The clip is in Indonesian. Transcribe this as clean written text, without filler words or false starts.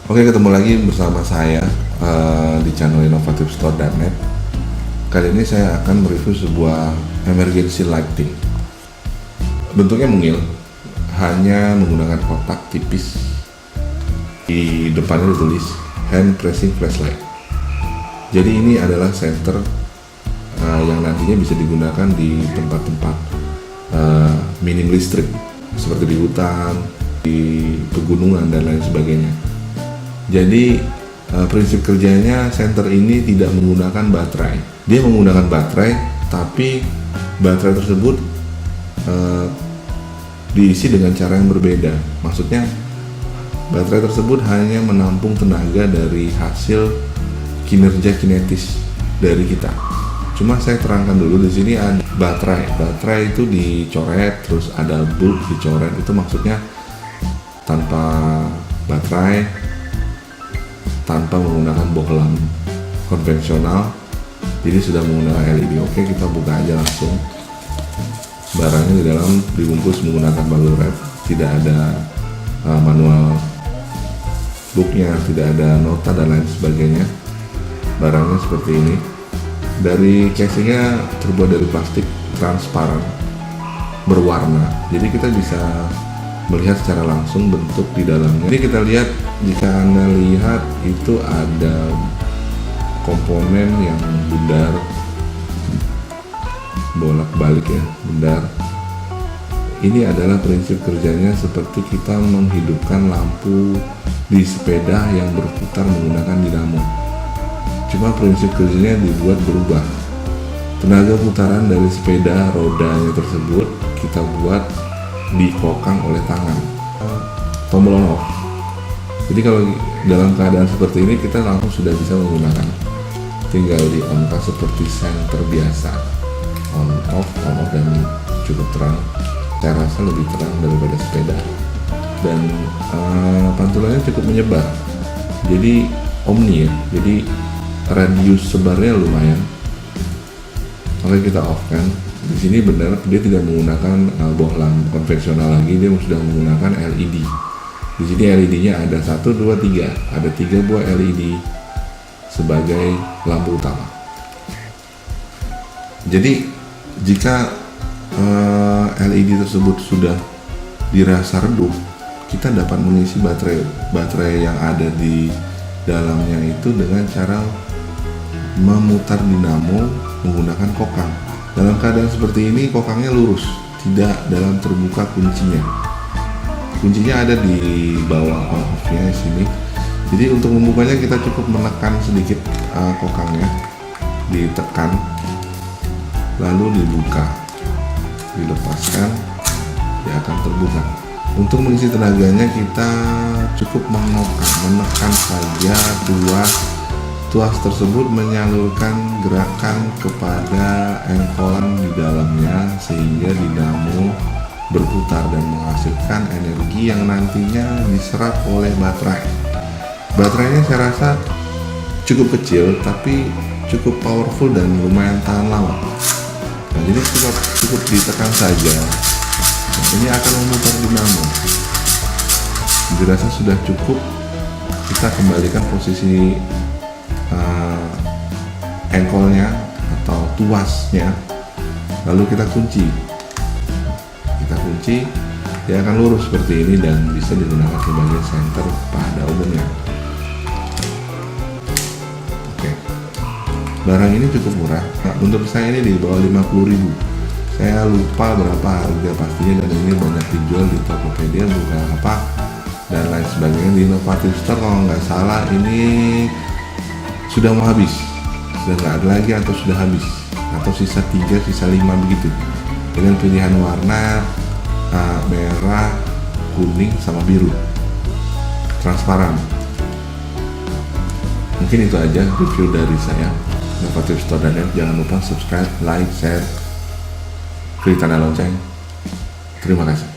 Oke, ketemu lagi bersama saya di channel inovatifstore.net. Kali ini saya akan mereview sebuah emergency lighting. Bentuknya mungil, hanya menggunakan kotak tipis. Di depannya ditulis hand pressing flashlight. Jadi ini adalah senter yang nantinya bisa digunakan di tempat-tempat minim listrik, seperti di hutan, di pegunungan dan lain sebagainya. Jadi prinsip kerjanya senter ini tidak menggunakan baterai. Dia menggunakan baterai, tapi baterai tersebut diisi dengan cara yang berbeda. Maksudnya baterai tersebut hanya menampung tenaga dari hasil kinerja kinetis dari kita. Cuma saya terangkan dulu, di sini ada baterai. Baterai itu dicoret, terus ada bulb dicoret. Itu maksudnya tanpa baterai, tanpa menggunakan bohlam konvensional, jadi sudah menggunakan LED. Oke, kita buka aja langsung. Barangnya di dalam dibungkus menggunakan bubble wrap, tidak ada manual booknya, tidak ada nota dan lain sebagainya. Barangnya seperti ini. Dari casingnya terbuat dari plastik transparan berwarna, jadi kita bisa melihat secara langsung bentuk di dalamnya. Jadi kita lihat, jika Anda lihat itu ada komponen yang bundar, bolak-balik ya, bundar. Ini adalah prinsip kerjanya seperti kita menghidupkan lampu di sepeda yang berputar menggunakan dinamo. Cuma prinsip kerjanya dibuat berubah. Tenaga putaran dari sepeda rodanya tersebut kita buat dikokang oleh tangan, tombol on off. Jadi kalau dalam keadaan seperti ini kita langsung sudah bisa menggunakan, tinggal di on off seperti senter biasa, on off dan cukup terang. Saya rasa lebih terang daripada sepeda, dan pantulannya cukup menyebar, jadi omni ya, jadi radius sebarnya lumayan. Oke, kita off kan. Di sini benar dia tidak menggunakan bohlam konvensional lagi, dia sudah menggunakan LED. Di sini LED-nya ada 1, 2, 3, ada 3 buah LED sebagai lampu utama. Jadi jika LED tersebut sudah dirasa redup, kita dapat mengisi baterai yang ada di dalamnya itu dengan cara memutar dinamo menggunakan kokang. Dalam keadaan seperti ini kokangnya lurus, tidak dalam terbuka kuncinya. Kuncinya ada di bawah on off-nya sini. Jadi untuk membukanya kita cukup menekan sedikit kokangnya, ditekan, lalu dibuka, dilepaskan, dia akan terbuka. Untuk mengisi tenaganya kita cukup menekan saja tuas tersebut menyalurkan gerakan kepada engkolan di dalamnya sehingga dinamo berputar dan menghasilkan energi yang nantinya diserap oleh baterai. Baterainya saya rasa cukup kecil tapi cukup powerful dan lumayan tahan lama. Nah, jadi cukup ditekan saja. Nah, ini akan memutar dinamo. Dirasa sudah cukup, kita kembalikan posisi engkolnya atau tuasnya, lalu kita kunci, dia akan lurus seperti ini dan bisa digunakan sebagai senter pada umumnya. Oke, barang ini cukup murah. Nah, untuk saya ini di bawah 50.000. Saya lupa berapa harga pastinya, dan ini banyak dijual di Tokopedia, Bukalapak dan lain sebagainya. Di Inovatif Store kalau nggak salah ini sudah mau habis, sudah nggak ada lagi atau sudah habis, atau sisa 3, sisa 5 begitu, dengan pilihan warna merah, kuning, sama biru transparan. Mungkin itu aja review dari saya, inovatifstore.net. Jangan lupa subscribe, like, share, klik tanda lonceng. Terima kasih.